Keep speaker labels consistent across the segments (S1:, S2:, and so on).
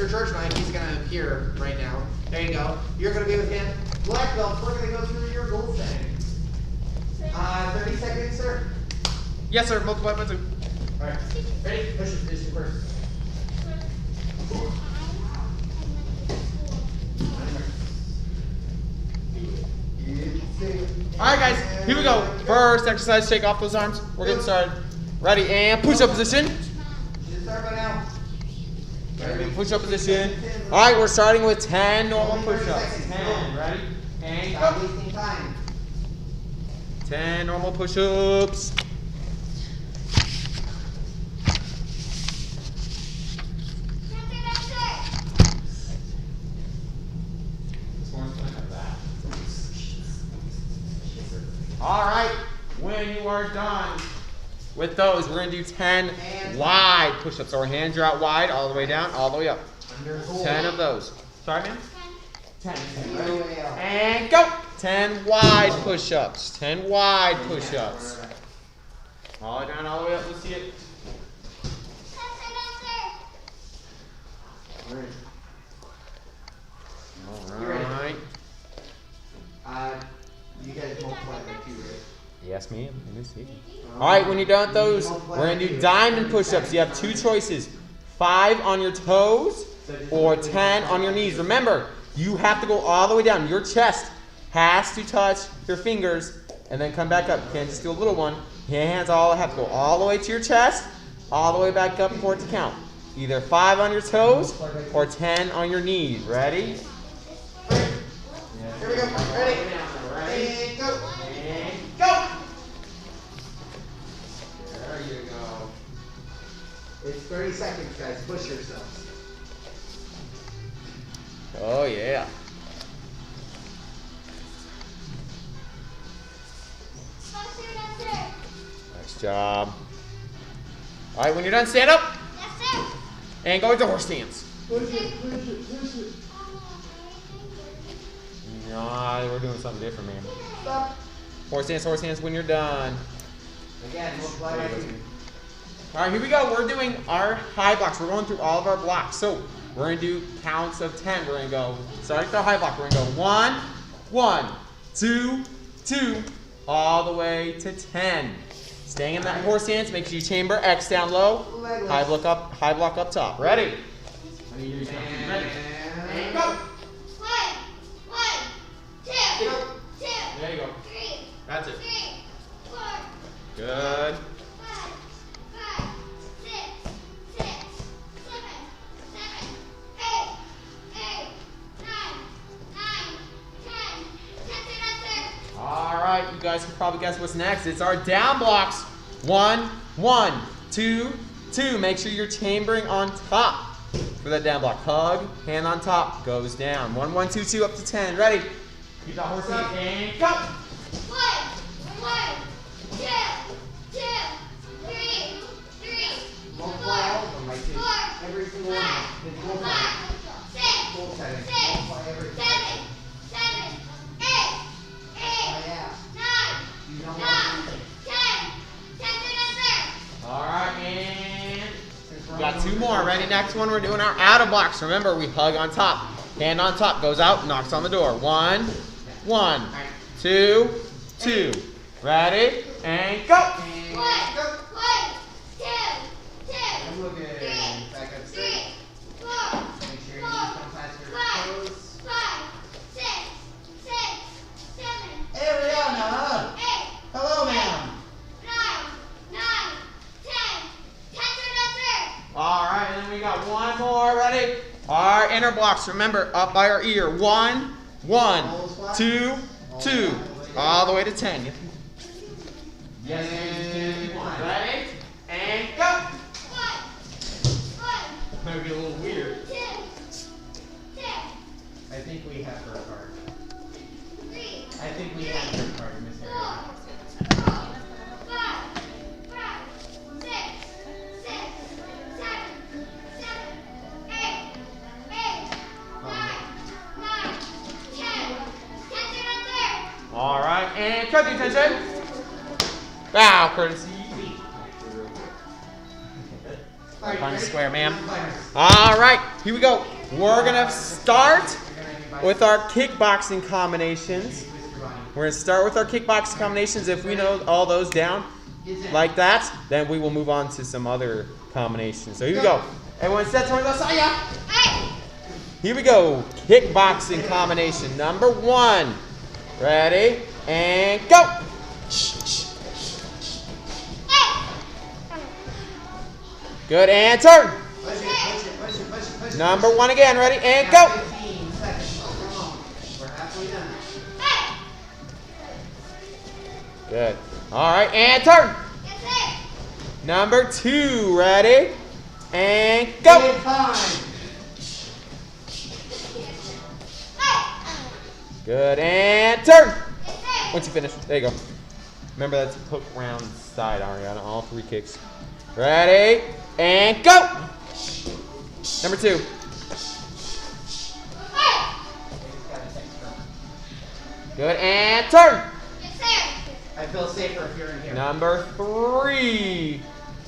S1: Mr. George Knight, he's going to appear right now. There you go. You're going to be with him. Black belt, we're going to go through your goal setting. 30 seconds, sir.
S2: Yes, sir. Multiply by 2.
S1: All right. Ready? Push it. This first.
S2: All right, guys. Here we go. First exercise. Shake off those arms. We're getting started. Ready? And push-up position.
S1: Start right now.
S2: Push-up position. All right, we're starting with 10 normal push-ups. 10. Ready? And
S1: Stop
S2: go.
S1: wasting time.
S2: 10 normal push-ups. All right, when you are done with those, we're going to do 10 wide push-ups. So our hands are out wide, all the way down, all the way up. 10 of those. Sorry, ma'am? 10. And go. 10 wide push-ups. 10 wide push-ups. All the way down, all the way up. Let's see it. All right.
S1: You guys multiply by 2, right?
S2: Yes, ma'am. Let me see. All right, when you're done with those, we're going to do diamond push-ups. You have 2 choices. 5 on your toes or 10 on your knees. Remember, you have to go all the way down. Your chest has to touch your fingers and then come back up. You can't just do a little one. Your hands all have to go all the way to your chest, all the way back up for it to count. Either 5 on your toes or 10 on your knees. Ready?
S1: Here we go. Ready? And go.
S2: And go. There you go.
S1: It's 30 seconds, guys. Push yourselves.
S2: Oh, yeah. Nice job. All right, when you're done, stand up. And go into horse stance.
S1: Push it, push it, push it.
S2: No, we're doing something different, man.
S1: Stop.
S2: Horse stance when you're done.
S1: Again, multiply by 2.
S2: All right, here we go. We're doing our high blocks. We're going through all of our blocks. So we're going to do counts of 10. We're going to go, starting with our high block, we're going to go 1, 1, 2, 2, all the way to 10. Staying in that horse stance, make sure you chamber, X down low, high block up top. Ready?
S1: And
S2: go.
S3: 1, 2, 2,
S2: There you go.
S3: 3,
S2: That's it.
S3: 3, 4,
S2: Good.
S3: 5, 6, 7, 8, 9, 10.
S2: All right, you guys can probably guess what's next. It's our down blocks. 1, 1, 2, 2. Make sure you're chambering on top for that down block. Hug, hand on top, goes down. 1, 1, 2, 2, up to 10. Ready? Keep that horse up and go.
S3: 1, 2, 3,
S1: multiply all of them by 2.
S3: 4,
S1: Every single one.
S3: 5,
S1: Multiply
S3: 6,
S1: everything.
S3: 7, 8, 9,
S1: You know
S3: 10.
S1: what?
S2: All right, and we got 2 more. Ready? Next one, we're doing our out of blocks. Remember, we hug on top. Hand on top, goes out, knocks on the door. 1, 1, 2, 2. Ready? And go.
S1: And go.
S3: 1, 2, 2,
S1: I'm looking back up
S3: 3,
S1: straight.
S3: 4,
S1: Make sure your knees don't touch your toes.
S3: 5, 6, 7,
S1: Hey, Rihanna.
S3: 8,
S1: Hello, ma'am.
S3: 9, 10.
S2: All right, and then we got 1 more. Ready? Our inner blocks, remember, up by our ear. 1, 1, 2, 2. All the way to 10. Yes, ready? And go.
S3: 1,
S2: Might be a little weird.
S3: 2, 2,
S1: I think we have her card.
S3: 3,
S1: I think we have her card, Miss
S3: 4,
S1: Harry.
S3: 5, 6, 7, 8, 9, 10.
S2: All right, and cut the attention. Bow, courtesy. Find the square, ma'am. All right, here we go. we're gonna start with our kickboxing combinations. We're gonna start with our kickboxing combinations. If we know all those down like that, then we will move on to some other combinations. So here we go. Everyone set towards us. Here we go. Kickboxing combination number 1. Ready? And go! Good, and turn. Number 1 again. Ready? And go!
S1: 15 seconds. Come on. We're halfway done.
S2: Good. All right, and turn. Number 2. Ready? And go! Good, and turn. Once you finish, there you go. Remember, that's hook round side, Ariana. All 3 kicks. Ready? And go! Number 2. Good, and turn.
S1: I feel safer if you're in here.
S2: Number 3.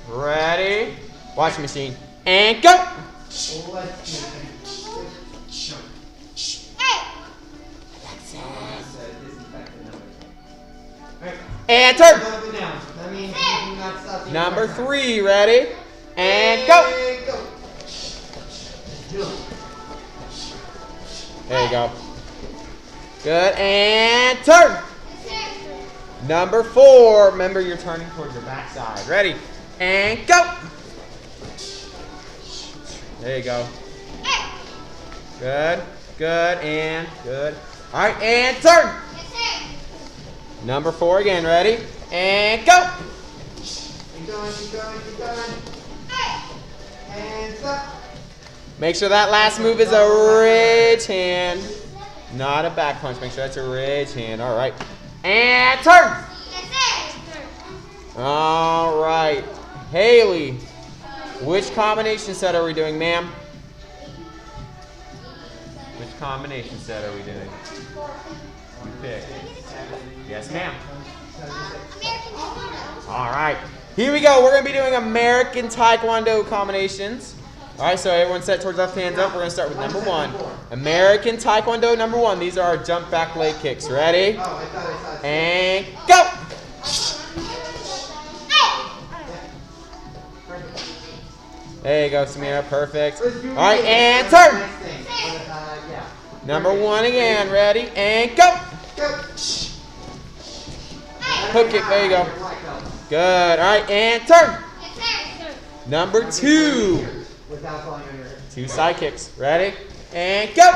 S2: Ready? Watch machine. And go!
S1: Let's do it.
S2: And turn.
S1: Up and down. That means you do not stop the
S2: Number
S1: entire time.
S2: 3. Ready? And go!
S1: And go.
S2: There you go. Good, and turn. Number 4. Remember, you're turning towards your backside. Ready? And go! There you go. Good, good, and good. All right, and turn. Number 4 again. Ready? And go!
S1: Keep going, keep going, keep going. And stop.
S2: Make sure that last move is a ridge hand, not a back punch. Make sure that's a ridge hand. All right. And turn. All right. Haley, which combination set are we doing, ma'am? Which combination set are we doing? You pick. Yes, ma'am. All right. Here we go. We're going to be doing American Taekwondo combinations. All right, so everyone set towards left hands up. We're going to start with number 1. American Taekwondo number 1. These are our jump back leg kicks. Ready? And go! There you go, Samira. Perfect. All right, and turn. Number 1 again. Ready? And go! Hook kick. There you go. Good. All right, and turn. Number 2. 2 side kicks. Ready? And go!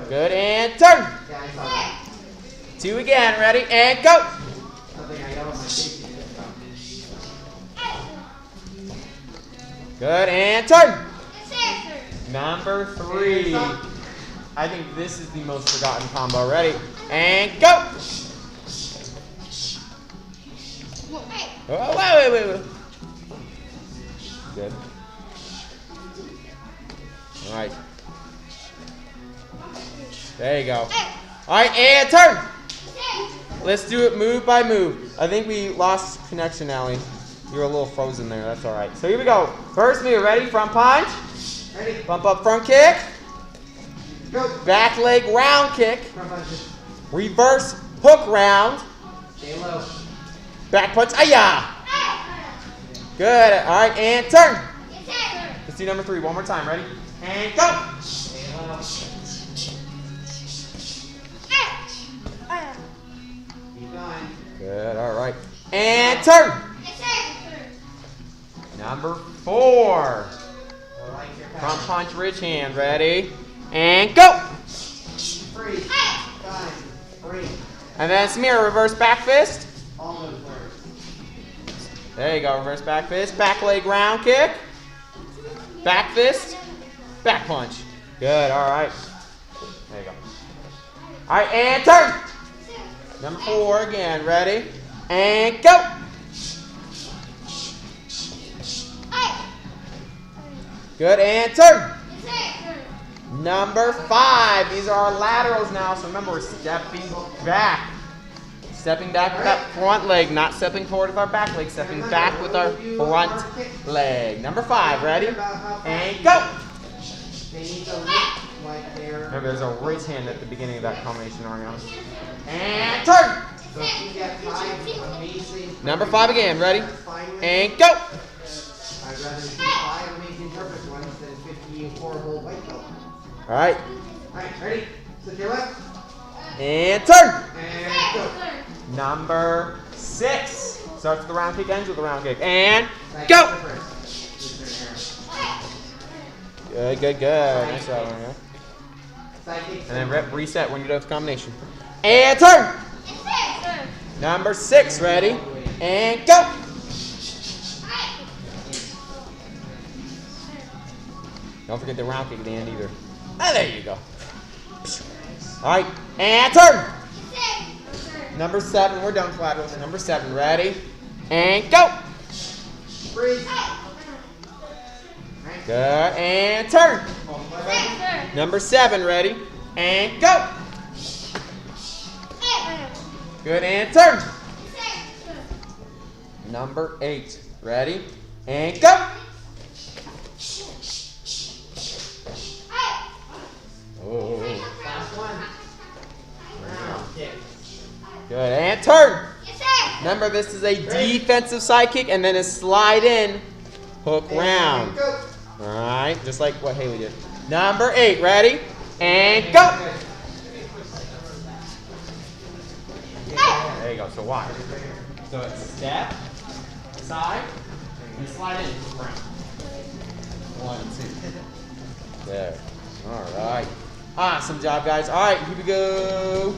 S2: Good, and turn. 2 again. Ready? And go! Good, and turn. Number 3. I think this is the most forgotten combo. Ready? And go! Oh, wait. Good. All right. There you go. All right, and turn. Let's do it move by move. I think we lost connection, Allie. You were a little frozen there. That's all right. So here we go. First move. Ready? Front punch.
S1: Ready.
S2: Bump up front kick.
S1: Go.
S2: Back leg round kick.
S1: Front punches.
S2: Reverse hook round.
S1: Stay low.
S2: Back punch. Ayah. Good. All right, and turn. Let's do number 3 one more time. Ready? And go.
S1: Stay low. Keep going.
S2: Good. All right. And turn. Number 4. Front punch, ridge hand. Ready? And go.
S1: Freeze. Time. Breathe.
S2: And then Samira, reverse back fist.
S1: All those words.
S2: There you go. Reverse back fist. Back leg round kick. Back fist. Back punch. Good. All right. There you go. All right. And turn. Number 4 again. Ready? And go. Good. And turn. Number 5. These are our laterals now. So remember, we're stepping back. Stepping back with that front leg, not stepping forward with our back leg, stepping back with our front leg. Number 5, ready? And go!
S1: They need to look like they're...
S2: Remember, there's a raise hand at the beginning of that combination, Ariana. And turn!
S1: So if you get 5 amazing...
S2: Number 5 again, ready? And go!
S1: I'd rather see 5 amazing perfect ones than 50 horrible white belts.
S2: Alright.
S1: Alright, ready? Sit your left.
S2: And turn!
S1: And go.
S2: Number 6. Starts with the round kick, ends with the round kick. And go! Good, good, good. Nice job, Ariana. And then reset when you're done with the combination. And turn! Number 6, ready? And go! Don't forget the round kick at the end either. Ah, there you go. Alright, and turn! Number 7, we're done with laterals. Number 7, ready? And go!
S1: Breathe.
S2: Good, and turn! Number 7, ready? And go! Good, and turn! Number 8, ready? And go! Oh.
S1: Last one. Round kick.
S2: Good, and turn! Remember, this is a defensive side kick and then a slide in, hook round.
S1: Go.
S2: Alright, just like what Haley did. Number 8, ready? And go! There you go, so watch. So it's step, side, and slide in, hook round. 1, 2. There. Alright. Awesome job, guys. Alright, here we go.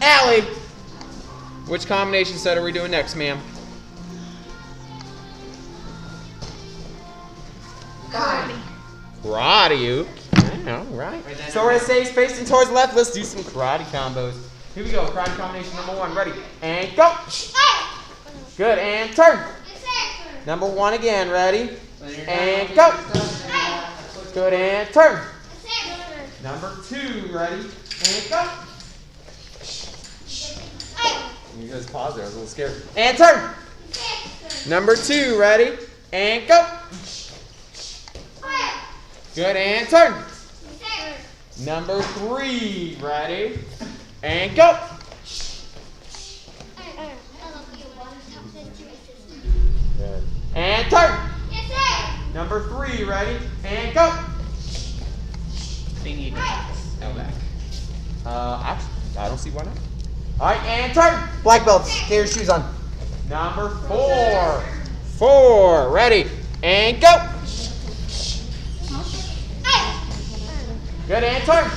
S2: Allie! Which combination set are we doing next, ma'am? Karate. Alright. So we're going to stay facing towards the left. Let's do some karate combos. Here we go. Karate combination number 1. Ready? And go! Good. And turn. Number 1 again. Ready? And go! Good. And turn. Number 2. Ready? And go! You guys pause there. I was a little scared. And turn. Number 2. Ready? And go! Good, and turn. Number 3, ready? And go! Good. And turn. Number 3, ready? And go!
S4: They need L back.
S2: Actually, I don't see why not. Alright, and turn.
S1: Black belts. Get your shoes on.
S2: Number 4. 4, ready? And go! Good, and turn.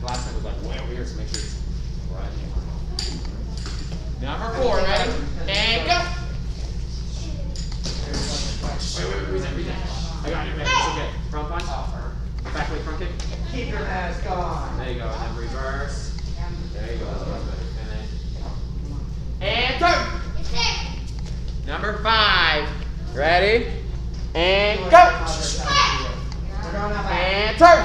S2: Last time was like way over here, so make sure it's right. Number 4, ready? And go! Wait, reset. I got it, man. It's okay. Front punch. Back leg front kick.
S1: Keep your mask on.
S2: There you go, and then reverse. There you go, that's much better. And turn! Number 5. Ready? And go! And turn!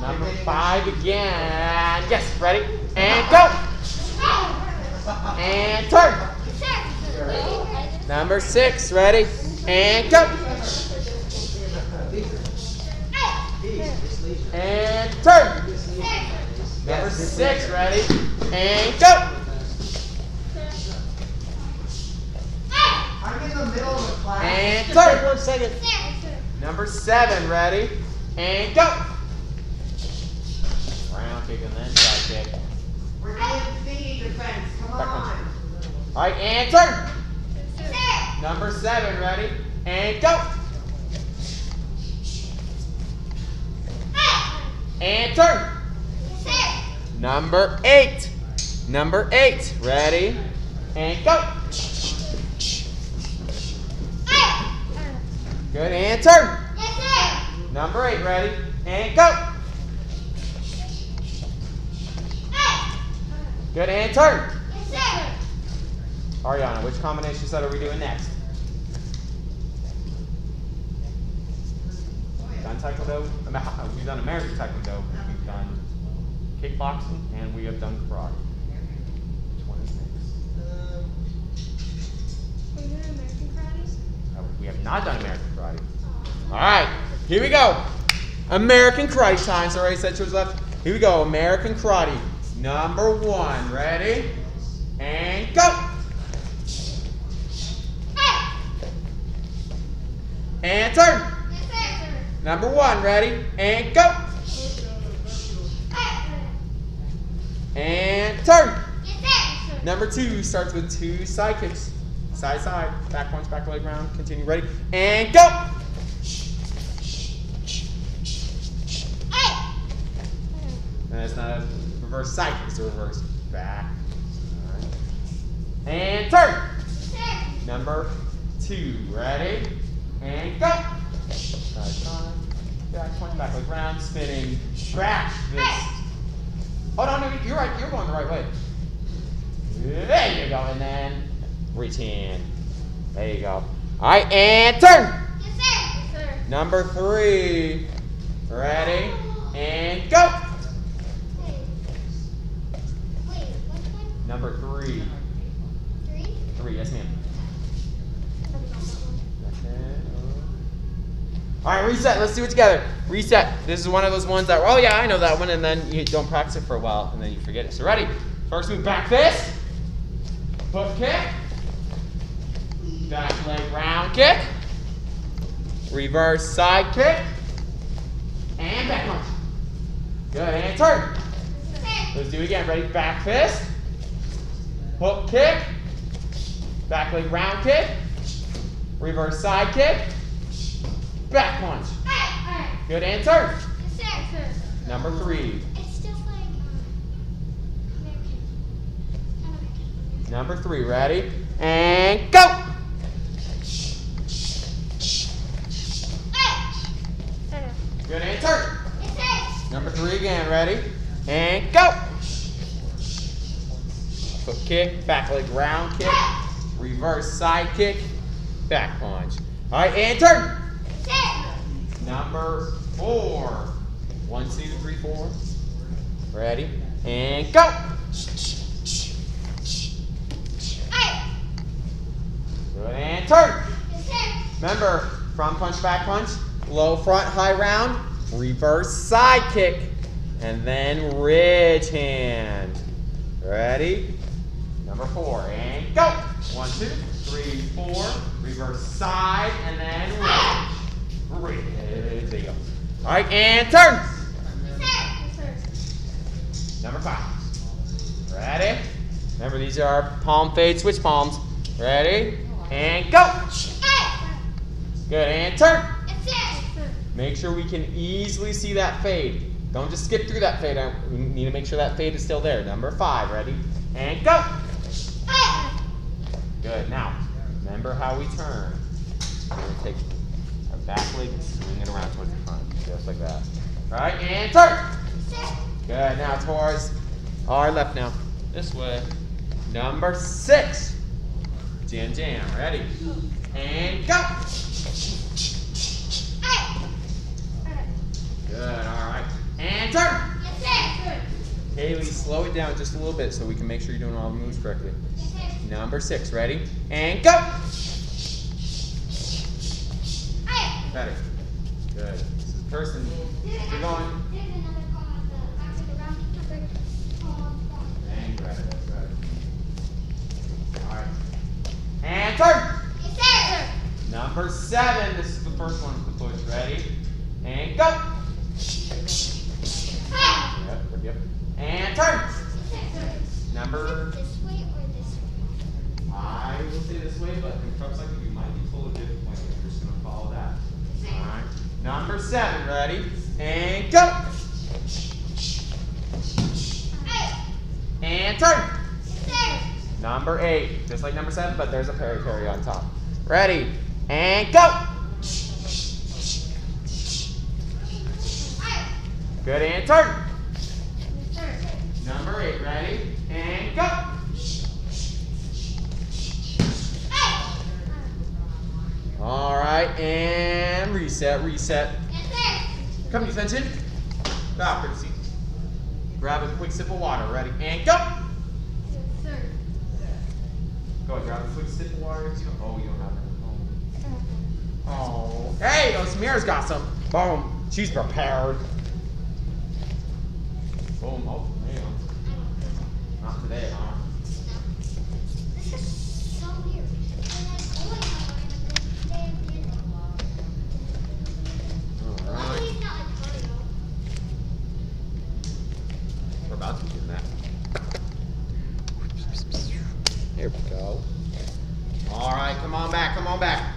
S2: Number 5 again. Yes, ready? And go! And turn! Number 6, ready? And go! And turn! Number 6, ready? And go!
S1: I'm in the middle of a class.
S2: And
S1: Just take
S2: turn!
S1: 1 second.
S2: Number 7, ready? And go! Round kick and then side kick.
S1: We're doing thingy defense. Come
S2: Back
S1: on.
S2: Alright, and turn! Number 7, ready? And go! And turn! Number 8. Number 8, ready? And go! Good, and turn! Number 8, ready? And go! Good, and turn! Ariana, which combination set are we doing next? Taekwondo. We've done American Taekwondo. We've done kickboxing, and we have done karate. Which one is next?
S3: Are you doing American karate?
S2: We have not done American karate. All right, here we go. American karate time. So already said yours left. Here we go. American karate. Number 1. Ready? And go. And turn. Number 1. Ready? And go. And turn. Number 2 starts with 2 side kicks. Side, side. Back punch, back leg round. Continue. Ready? And go. And it's not a reverse side kick, it's a reverse back. All right. And turn. Number 2. Ready? And go. Side, side. Back punch, back leg round. Spinning. Back fist. Oh, no, you're right. You're going the right way. There you go. And then reach in. There you go. All right, and turn. Number 3. Ready? And go. Number 3. 3, yes, ma'am. All right, reset. Let's do it together. Reset. This is one of those ones that, oh yeah, I know that one, and then you don't practice it for a while, and then you forget it. So ready? First move, back fist. Hook kick. Back leg round kick. Reverse side kick. And back punch. Good, and turn. Let's do it again. Ready? Back fist. Hook kick. Back leg round kick. Reverse side kick. Back punch. Good, and turn. Number 3.
S3: It's just like American.
S2: Number 3. Ready? And go. Good, and turn. Number 3 again. Ready? And go. Hook kick, back leg round kick, reverse side kick, back punch. All right, and turn. Number 4. 1, 2, 3, 4. Ready? And go. Good, and turn. Remember, front punch, back punch, low front, high round, reverse side kick, and then ridge hand. Ready? Number 4, and go. 1, 2, 3, 4. Reverse side, and then ridge. Ridge. There you go. All right, and turn. Number 5. Ready? Remember, these are palm fade switch palms. Ready? And go. Good, and turn. Make sure we can easily see that fade. Don't just skip through that fade. We need to make sure that fade is still there. Number 5, ready? And go. Good, now, remember how we turn. We're going to take our back leg and swing it around towards the front, just like that. All right, and turn. Good, now towards our left now. This way. Number 6. Jam, jam, ready? And go. Good, all right. And turn. Haley, slow it down just a little bit so we can make sure you're doing all the moves correctly. Number 6, ready? And go. Better. Good. This is person. You're going. And grab it. Good. All right. And turn. Number 7. This is the first one to push. Ready? And go. Yep. And turn. Number.
S3: This way or this way?
S2: I will say this way, but in truck cycle you might be told a different way. You're just gonna follow that. All right. Number 7. Ready? And go. And turn. Number 8. Just like number 7, but there's a parry on top. Ready? And go. Good, and turn. Number 8, ready? And go. All right, and reset. Come to attention. Back, courtesy. Grab a quick sip of water. Ready? And go.
S3: Third.
S2: Go ahead, grab a quick sip of water. Oh, you don't have it. Oh. Hey, oh, Samira's got some. Boom. She's prepared. Boom. Oh, man. Not today, huh?
S3: This is so weird. And I always have a good day at the end.
S2: All right.
S3: Luckily, it's not like cardio.
S2: We're about to do that. Here we go. All right, come on back, come on back.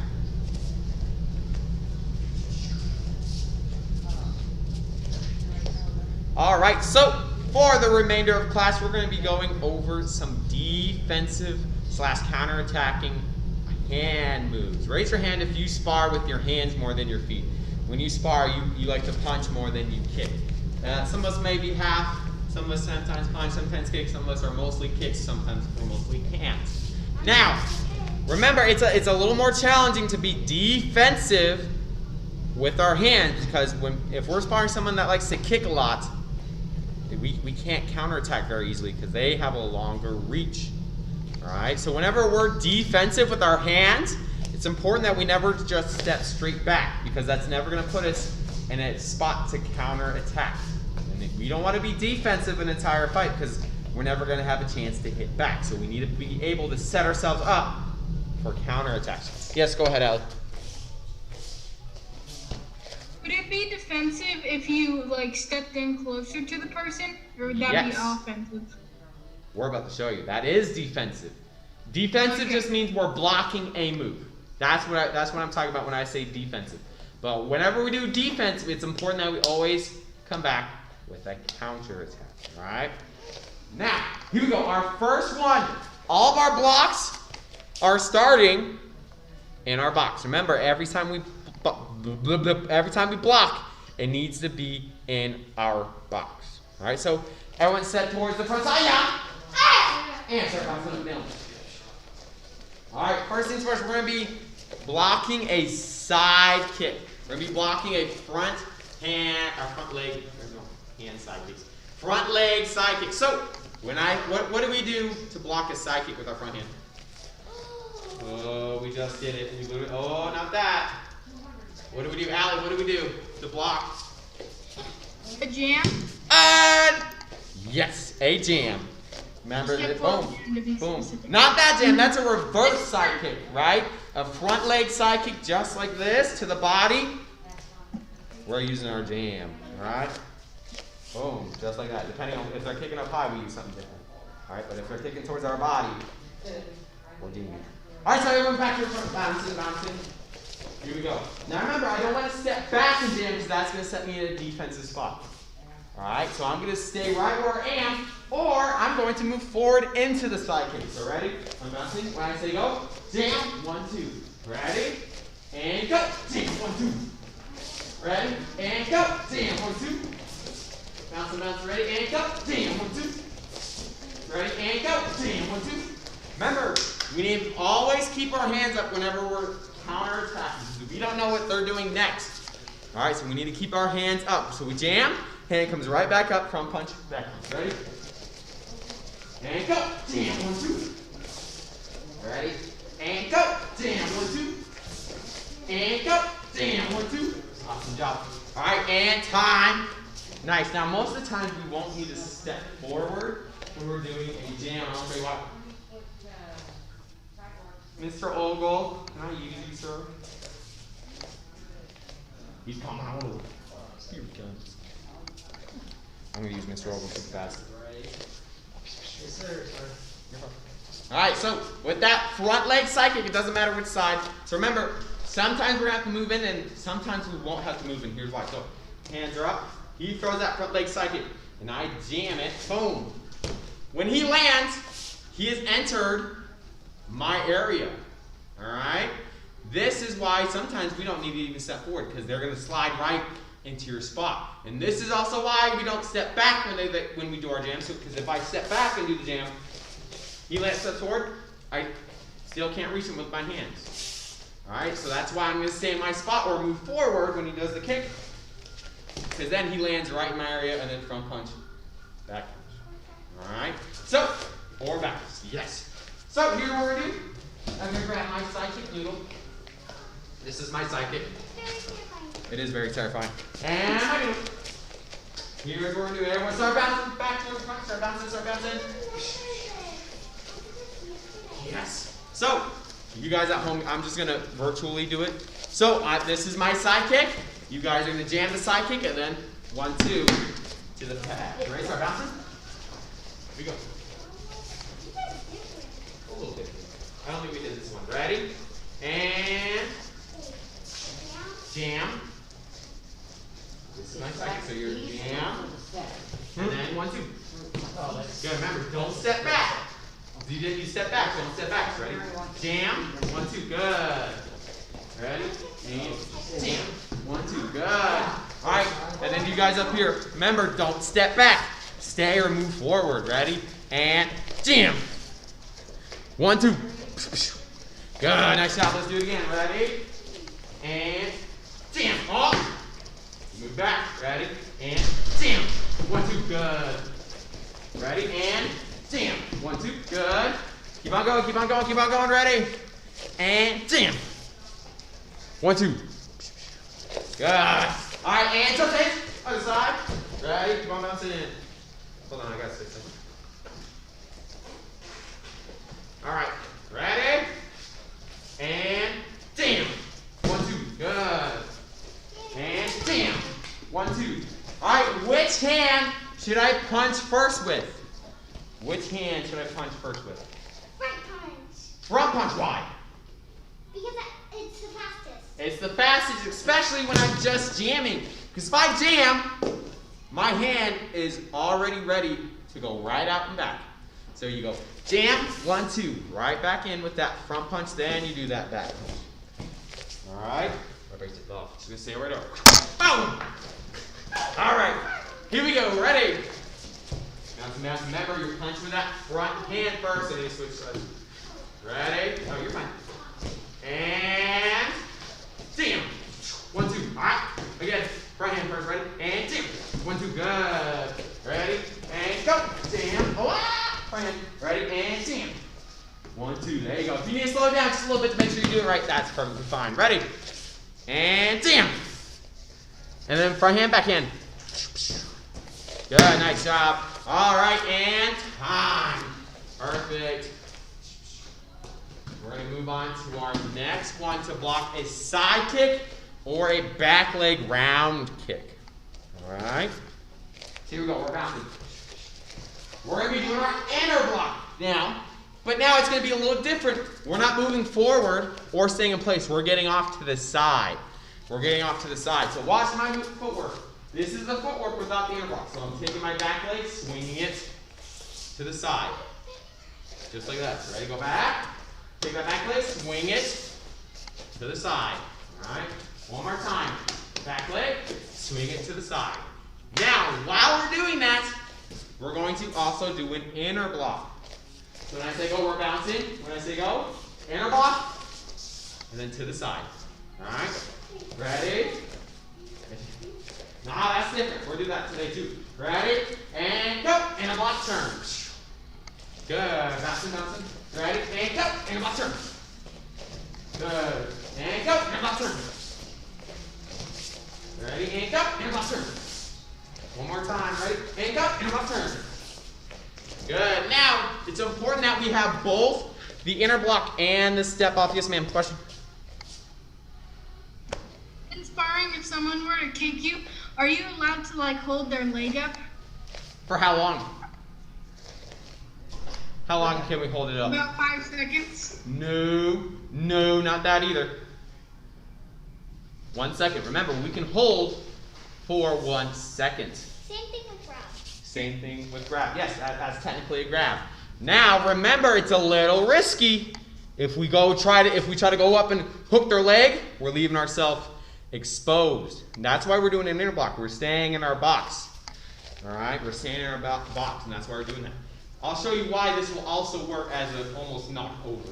S2: All right, so for the remainder of class, we're going to be going over some defensive / counterattacking hand moves. Raise your hand if you spar with your hands more than your feet. When you spar, you like to punch more than you kick. Some of us maybe half, some of us sometimes punch, sometimes kick, some of us are mostly kicks, sometimes we're mostly hands. Now, remember, it's a little more challenging to be defensive with our hands because if we're sparring someone that likes to kick a lot, we can't counterattack very easily because they have a longer reach. All right, so whenever we're defensive with our hands, it's important that we never just step straight back because that's never going to put us in a spot to counterattack. And we don't want to be defensive an entire fight because we're never going to have a chance to hit back. So we need to be able to set ourselves up for counterattacks. Yes, go ahead, Allie.
S5: Would it be defensive if you like stepped in closer to the person, or would that
S2: Yes.
S5: be offensive?
S2: We're about to show you. That is defensive. Defensive
S5: Okay.
S2: just means we're blocking a move. That's what I'm talking about when I say defensive. But whenever we do defense, it's important that we always come back with a counter attack. All right? Now, here we go. Our first one. All of our blocks are starting in our box. Remember, every time we block, it needs to be in our box. All right? So everyone set towards the front side. Yeah. And start bouncing up down. All right, first things first, we're going to be blocking a side kick. We're going to be blocking a front leg, there's no hand side kicks. Front leg side kick. So, what do we do to block a side kick with our front hand? Oh, we just did it. Oh, not that. What do we do, Allie? What do we do to block?
S5: A jam?
S2: Yes, a jam. Remember that, boom, boom.
S5: Specific.
S2: Not that jam, that's a reverse side kick, right? A front leg side kick just like this to the body. We're using our jam, all right? Boom, just like that. Depending on if they're kicking up high, we use something different. All right, but if they're kicking towards our body, we're doing it. All right, so everyone back to your front, bouncing. Here we go. Now remember, I don't want to step back and jam because that's going to set me in a defensive spot. All right, so I'm going to stay right where I am, or I'm going to move forward into the side kick. So ready? I'm bouncing. When I say go, jam, 1, 2. Ready? And go. Jam, 1, 2. Ready? And go. Jam, 1, 2. Bounce, ready? And go. Jam, 1, 2. Ready? And go. Jam, 1, 2. Remember, we need to always keep our hands up whenever we're counterattacking. We don't know what they're doing next. All right, so we need to keep our hands up. So we jam. Hand comes right back up, front punch, back punch. Ready? And go. Jam, 1, 2. Ready? And go. Jam, 1, 2. And go. Jam, 1, 2. Awesome job. All right, and time. Nice. Now, most of the time, we won't need to step forward when we're doing a jam. I'll show you what. Mr. Ogle, can I use you, sir? He's coming out. Here we go. I'm going to use Mr. Ogle pretty fast.
S1: Yes, sir.
S2: All right, so with that front leg side kick, it doesn't matter which side. So remember, sometimes we're going to have to move in, and sometimes we won't have to move in. Here's why. So hands are up. He throws that front leg side kick, and I jam it. Boom. When he lands, he has entered my area. All right? This is why sometimes we don't need to even step forward, because they're going to slide right into your spot. And this is also why we don't step back when we do our jam. So, because if I step back and do the jam, he lands steps forward, I still can't reach him with my hands. All right, so that's why I'm going to stay in my spot or move forward when he does the kick. because then he lands right in my area, and then front punch, back punch. All right. So, or backwards. Yes. So here's what we're gonna do. I'm gonna grab my sidekick noodle. This is my sidekick. It is very terrifying. And my noodle. Here's what we're gonna do. Everyone start bouncing back towards the front. Start bouncing, start bouncing. Yes. So, you guys at home, I'm just gonna virtually do it. So, this is my sidekick. You guys are gonna jam the sidekick and then 1, 2 to the pad. You ready? Start bouncing. Here we go. A little bit. I don't think we did this one. Ready? And jam. This is my sidekick. So you're jam. And then 1, 2. Good. Remember, don't step back. You step back. Don't step back. Ready? Jam. 1, 2. Good. Ready? And jam. 1, 2. Good. All right. And then you guys up here, remember, don't step back. Stay or move forward. Ready? And jam. 1, 2. Good. Nice job. Let's do it again. Ready? And jam. Oh. Move back. Ready? And jam. 1, 2. Good. Ready? And jam. 1, 2. Good. Keep on going. Keep on going. Keep on going. Ready? And jam. 1, 2. Good. All right. And tilt it. Other side. Ready? Keep on bouncing in. Hold on. I got 6 seconds. All right. Ready? And jam. 1, 2. Good. And jam. 1, 2. All right. Which hand should I punch first with? Which hand should I punch first with?
S3: Front punch.
S2: Front punch. Why?
S3: Because it's the fastest.
S2: It's the fastest, especially when I'm just jamming. Because if I jam, my hand is already ready to go right out and back. So you go jam, 1, 2, right back in with that front punch, then you do that back punch. All right. Just gonna stay right over. Boom! All right. Here we go. Ready? Now remember, you're punching with that front hand first, and then you switch sides. Ready? Oh, you're fine. And jam. 1, 2. All right. Again, front hand first. Ready? And jam. 1, 2. Good. Ready? And go. Jam. Oh, ah! Front hand. Ready? And jam. 1, 2. There you go. If you need to slow it down just a little bit to make sure you do it right, that's perfectly fine. Ready? And jam. And then front hand, back hand. Good. Nice job. All right. And time. Perfect. We're going to move on to our next one to block a side kick or a back leg round kick. All right. So here we go. We're bouncing. We're going to be doing our inner block now. But now it's going to be a little different. We're not moving forward or staying in place. We're getting off to the side. We're getting off to the side. So watch my footwork. This is the footwork without the inner block. So I'm taking my back leg, swinging it to the side. Just like that. Ready? Go back. Take that back leg, swing it to the side. All right? One more time. Back leg, swing it to the side. Now, while we're doing that, we're going to also do an inner block. So when I say go, we're bouncing. When I say go, inner block, and then to the side. All right? Ready? Nah, that's different. We'll do that today too. Ready? And go. Inner block, turn. Good. Bouncing, bouncing. Ready? And go. Inner block, turn. Good. And go. Inner block, turn. Ready? And go. Inner block, turn. One more time. Ready? And go. Inner block, turn. Good. Now, it's important that we have both the inner block and the step off. Yes, ma'am. Question?
S5: In sparring, if someone were to kick you, are you allowed to like hold their leg up?
S2: For how long? How long can we hold it up?
S5: About 5 seconds.
S2: No, not that either. 1 second. Remember, we can hold for 1 second.
S3: Same thing with grab.
S2: Same thing with grab. Yes, that's technically a grab. Now, remember, it's a little risky. If we try to go up and hook their leg, we're leaving ourselves exposed. And that's why we're doing an inner block. We're staying in our box. All right, we're staying in our box, and that's why we're doing that. I'll show you why this will also work as an almost knock over.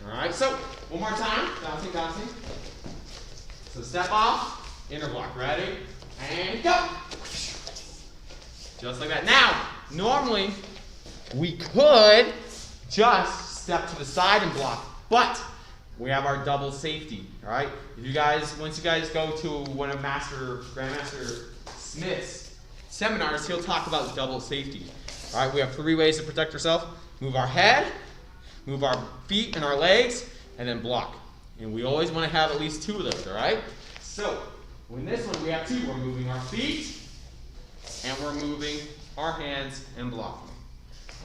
S2: All right, so one more time, bouncing, bouncing. So step off, inner block, ready? And go. Just like that. Now, normally, we could just step to the side and block, but we have our double safety, all right? If you guys, once you guys go to one of Grandmaster Smith's seminars, he'll talk about double safety. All right, we have 3 ways to protect ourselves. Move our head, move our feet and our legs, and then block. And we always want to have at least 2 of those, all right? So, in this one, we have 2. We're moving our feet, and we're moving our hands and blocking.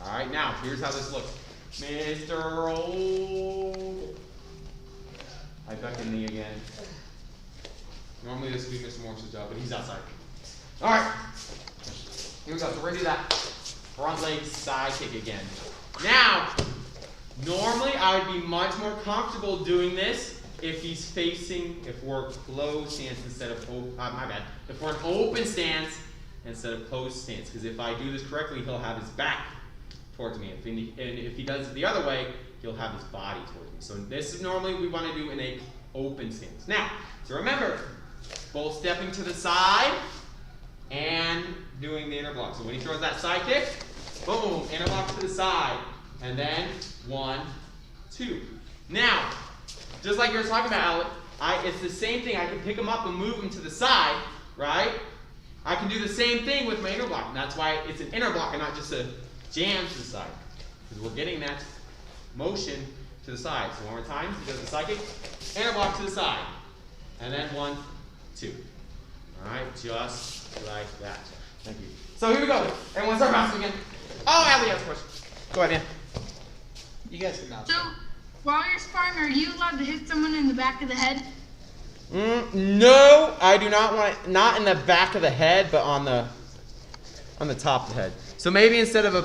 S2: All right, now, here's how this looks. Mr. Old. I ducked the knee again. Normally this would be Mr. Morris's job, but he's outside. All right, here we go. So we're gonna do that front leg side kick again. Now, normally I would be much more comfortable doing this if he's facing, if we're closed stance instead of, my bad. If we're in open stance instead of closed stance, because if I do this correctly, he'll have his back towards me. And if he does it the other way, he'll have his body towards me. So this is normally we want to do in a open stance. Now, so remember, both stepping to the side and doing the inner block. So when he throws that side kick, boom, inner block to the side, and then 1, 2. Now, just like you were talking about, Alec, it's the same thing. I can pick him up and move him to the side, right? I can do the same thing with my inner block, and that's why it's an inner block and not just a jam to the side, because we're getting that motion to the side. So one more time, he does the side kick, inner block to the side, and then 1, 2. All right, just like that. Thank you. So here we go. Everyone start bouncing again. Oh, Allie has a question. Go ahead, man.
S4: You guys can bounce.
S5: So, while you're sparring, are you allowed to hit someone in the back of the head?
S2: No, I do not want it, not in the back of the head, but on the top of the head. So maybe instead of a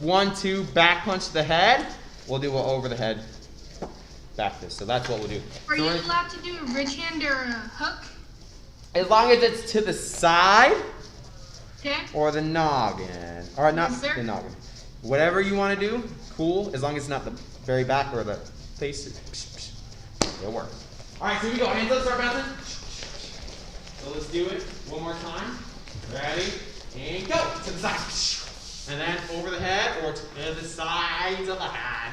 S2: 1-2 back punch to the head, we'll do an over the head back fist. So that's what we'll do.
S5: Are you allowed to do a rich hand or a hook?
S2: As long as it's to the side
S5: Okay.
S2: or the noggin. Or not
S5: Yes, sir.
S2: the noggin. Whatever you want to do, cool, as long as it's not the very back or the face. It'll work. All right, so here we go. Hands up, start bouncing. So let's do it one more time. Ready? And go to the side. And then over the head or to the sides of the head.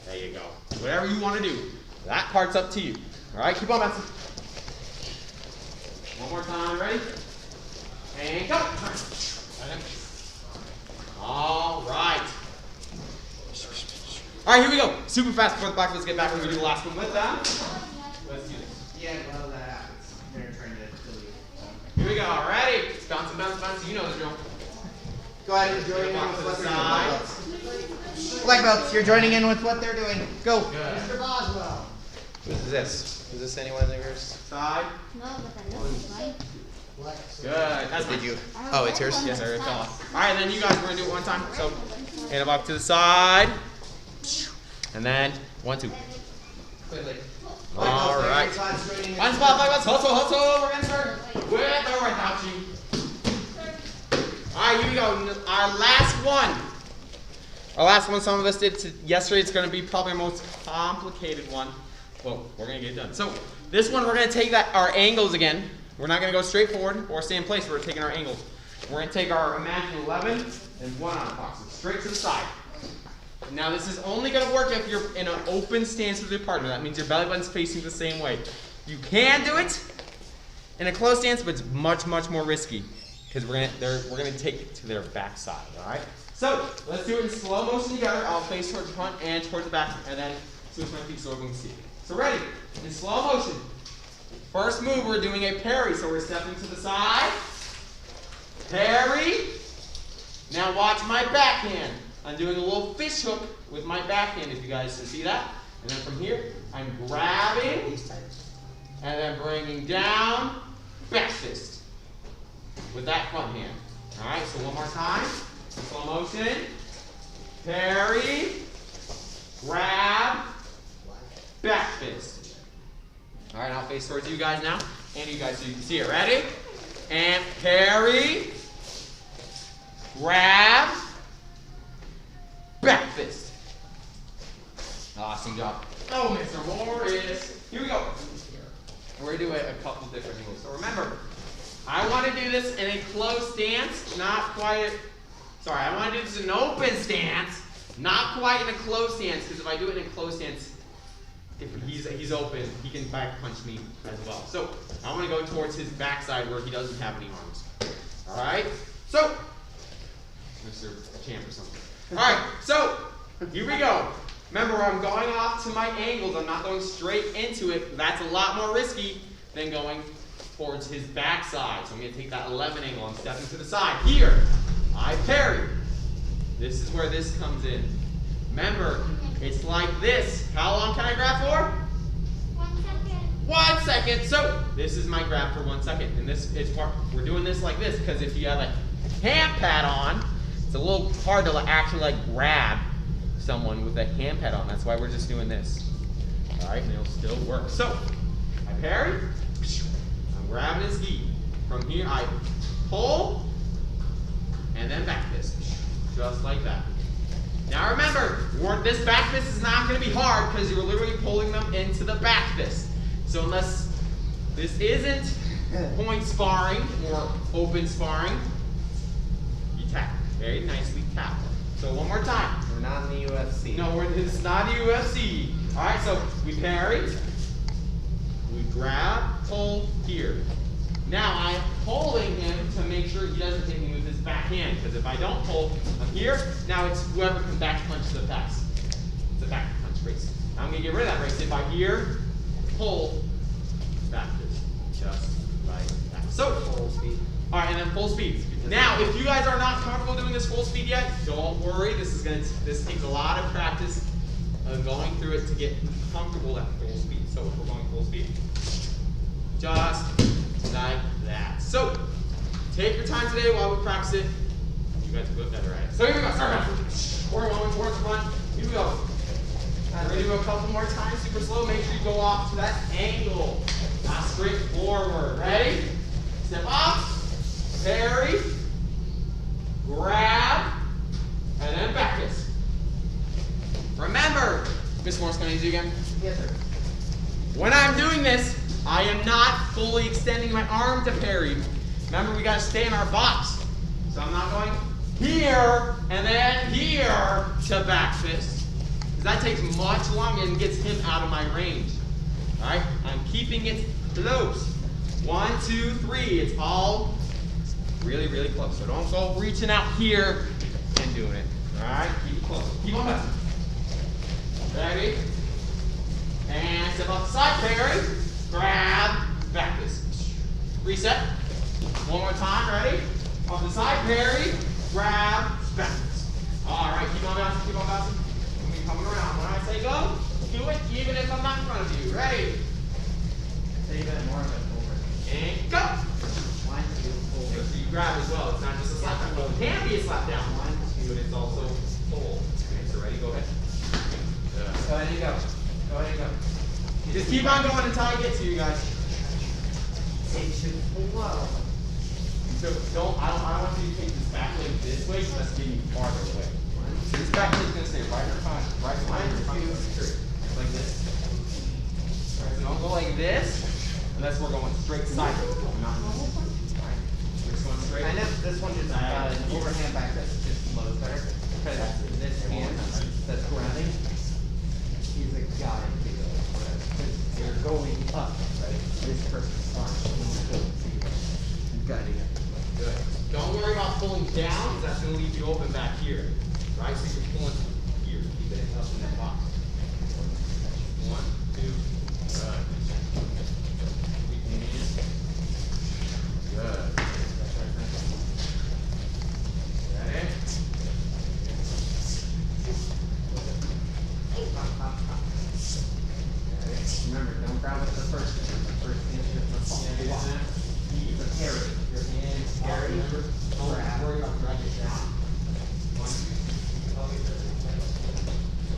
S2: There you go. Whatever you want to do. That part's up to you. All right, keep on bouncing. One more time, ready? And go. All right. All right, here we go. Super fast before the black let's get back and we do the last one with that. Let's do this.
S1: Yeah, well, that happens. They're trying to kill you.
S2: Here we go. Ready? Bounce, bounce, bounce. You know the drill.
S1: Go ahead and join in
S2: Block
S1: with
S2: to
S1: what
S2: the
S1: they're
S2: side.
S1: doing. Black belts, you're joining in with what they're doing. Go.
S2: Good.
S1: Mr. Boswell.
S4: Who's this? Is this anyone of yours?
S2: Side.
S3: No, but I know it's mine.
S2: Good. That's
S4: Did
S2: good.
S4: you? Oh, it's yours?
S2: Yes, sir. It fell off. All right, then you guys, we're going to do it one time. So, hand it off to the side. And then 1, 2.
S1: Quickly.
S2: All right. One spot, black belts. Hustle, hustle. We're going to start with or without you. All right, here we go. Our last one. Our last one, some of us did yesterday. It's going to be probably the most complicated one. Well, we're going to get it done. So, this one, we're going to take our angles again. We're not going to go straight forward or stay in place. We're taking our angles. We're going to take our imagined 11 and 1 on the box. Straight to the side. Now, this is only going to work if you're in an open stance with your partner. That means your belly button's facing the same way. You can do it in a closed stance, but it's much, much more risky because we're going to take it to their back side. All right? So, let's do it in slow motion together. I'll face towards the front and towards the back, and then switch my feet so everyone can see. So, ready? In slow motion. First move, we're doing a parry. So, we're stepping to the side. Parry. Now, watch my backhand. I'm doing a little fish hook with my backhand, if you guys can see that. And then from here, I'm grabbing, and then bringing down, back fist with that front hand. All right, so one more time. Slow motion. Parry, grab, back fist. All right, I'll face towards you guys now, and you guys so you can see it. Ready? And parry, grab, back fist. Awesome job. Oh, Mr. Morris. Here we go. We're going to do a couple different moves. So remember, I want want to do this in a closed stance, not quite. Sorry, I want to do this in an open stance, not quite in a closed stance, because if I do it in a closed stance, if he's open, he can back punch me as well. So I want to go towards his backside where he doesn't have any arms. All right. So, Mr. Champ or something. All right. So here we go. Remember, I'm going off to my angles. I'm not going straight into it. That's a lot more risky than going towards his backside. So I'm going to take that 11 angle. I'm stepping to the side. Here, I parry. This is where this comes in. Remember, it's like this. How long can I grab for?
S3: 1 second.
S2: 1 second. So this is my grab for 1 second. And this is part, we're doing this like this because if you have a hand pad on, it's a little hard to actually like grab someone with a hand pad on. That's why we're just doing this. All right, and it'll still work. So I parry. I'm grabbing his gi. From here, I pull and then back fist, just like that. Now remember, this back fist is not going to be hard because you're literally pulling them into the back fist. So unless this isn't point sparring or open sparring, you tap. Very nicely tap. So one more time.
S1: We're not in the UFC.
S2: No, it's not the UFC. All right, so we parry, we grab, pull here. Now I am holding him to make sure he doesn't hit me with his back hand, because if I don't pull, I'm here. Now it's whoever can back punch the best. It's a back punch race. Now I'm gonna get rid of that race. If I here, pull, back this, just like that. So full speed. All right, and then full speed. Now, if you guys are not comfortable doing this full speed yet, don't worry. This takes a lot of practice of going through it to get comfortable at full speed. So if we're going full speed, just like that. So take your time today while we practice it. You guys will get better at it. So here we go. Start off. Forward, one towards the front. Here we go. We're going to do a couple more times, super slow. Make sure you go off to that angle. Not straight forward. Ready? Step up. Parry, grab, and then back fist. Remember, Mr. Morris, can I use you again?
S1: Yes, sir.
S2: When I'm doing this, I am not fully extending my arm to parry. Remember, we got to stay in our box. So I'm not going here and then here to back fist. Because that takes much longer and gets him out of my range. All right? I'm keeping it close. 1, 2, 3. It's all really, really close. So don't go reaching out here and doing it. All right? Keep it close. Keep on moving. Ready? And step off the side, parry. Grab, back fist. Reset. One more time, ready? Off the side, parry. Grab, back fist. All right, keep on bouncing, keep on bouncing. We'll be coming around. When I say go, do it even if I'm not in front of you. Ready?
S1: Say that more of it over.
S2: And go.
S1: 1, 2,
S2: Make
S1: over.
S2: sure you grab as well. It's not just a slap down. Well, it can be a slap down. 1, 2, but it's also pull. Okay, so ready? Go ahead.
S1: Go ahead and go. Go ahead and go.
S2: Just keep on going until I get to you guys.
S1: It should flow.
S2: So I don't want you to take this back leg this way, so that's getting farther away. This back leg's gonna stay right behind your front leg. Like this. Alright, so don't go like this unless we're going straight sideways. Not alright. We're just going straight.
S1: I know this one is an overhand back fist just flows better. Because this hand that's grounding, he's a guy to go. You're going up, right? This person's fine. You've got to get
S2: Good. Don't worry about pulling down, because that's going to leave you open back here. Right? So you're pulling here. Keep it up in that box. 1, 2, good. Good. Ready?
S1: Remember, don't grab with the first hand. The first hand is the fall. It's a carry. Your hand carry.
S2: Don't worry about dragging it down. 1, 2, 3.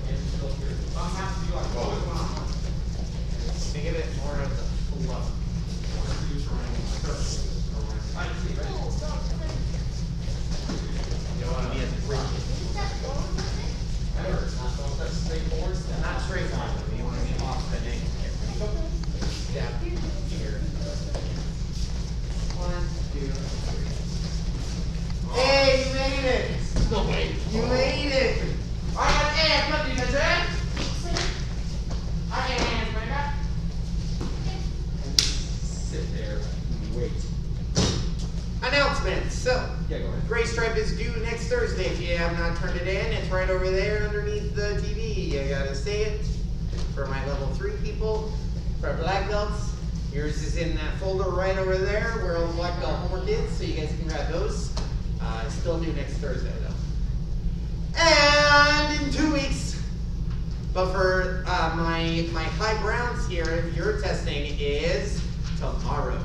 S2: Hands still here.
S6: stripe is due next Thursday. If you have not turned it in, it's right over there underneath the TV. You gotta say it. For my level 3 people, for black belts, yours is in that folder right over there where all the black belt homework is, so you guys can grab those. Still due next Thursday though. And in 2 weeks, but for my high browns here, your testing is tomorrow.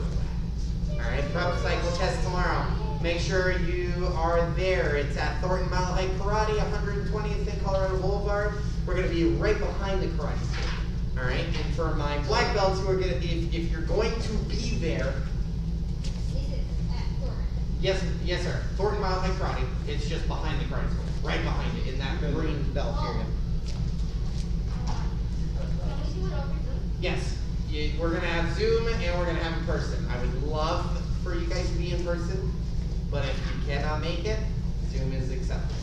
S6: Alright, prep cycle test tomorrow. Make sure you are there. It's at Thornton Mile High Karate, 120th and Colorado Boulevard. We're going to be right behind the karate school. Alright, and for my black belts who are going to, if you're going to be there, yes sir, Thornton Mile High Karate, it's just behind the karate school, right behind it, in that green belt area. Yes, we're going to have Zoom and we're going to have in person. I would love for you guys to be in person, but if you cannot make it, Zoom is acceptable.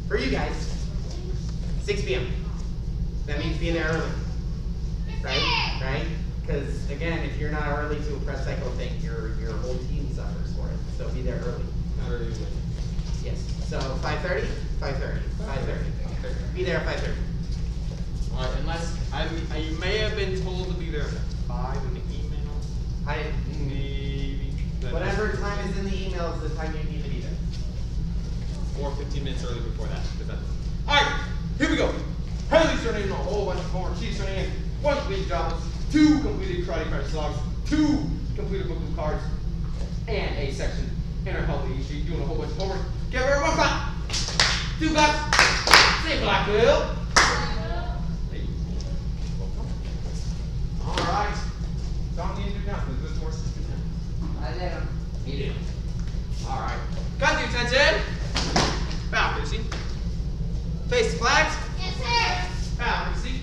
S6: For you guys, 6 p.m. That means be there early. Right? Because again, if you're not early to a press cycle thing, your whole team suffers for it. So be there early.
S2: Not early.
S6: Yes. So 5:30? 5:30. 5:30. Be there at 5:30.
S2: Alright, unless you may have been told to be there at 5 in the email. Maybe.
S6: Whatever time is in the email is the time you need to be there.
S2: Or 15 minutes early before that. Alright, here we go. Haley's turning in a whole bunch of homework. She's turning in 1 complete job, 2 completed karate practice logs, 2 completed book of cards, and a section in her healthy. She's doing a whole bunch of homework. Give her 1 clap. 2 claps. Say black belt. Alright. Don't need to do nothing. This is more system.
S6: I did them.
S2: You do. Alright. Got the attention. Bow, Lucy. Face the flags.
S3: Yes, sir.
S2: Bow, Lucy.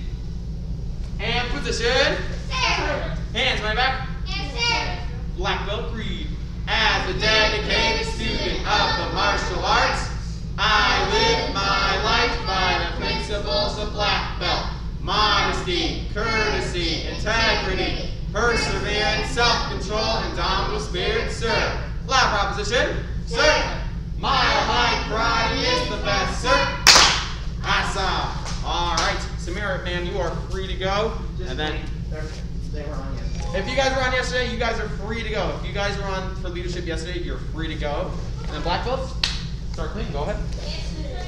S2: And position.
S3: Sir.
S2: Hands behind back.
S3: Yes, sir.
S2: Black belt creed. As a dedicated student of the martial arts, I live my life by the principles of black belt. Modesty, courtesy, integrity, perseverance, self-control, and dominant spirit, sir. Loud proposition, sir. Mile High Karate is the best, sir. Awesome. All right, Samira, man, you are free to go. And then,
S6: They were on yesterday.
S2: if you guys were on yesterday, you guys are free to go. If you guys were on for leadership yesterday, you're free to go. And then black belts, start clean. Go ahead.
S3: Yes, sir.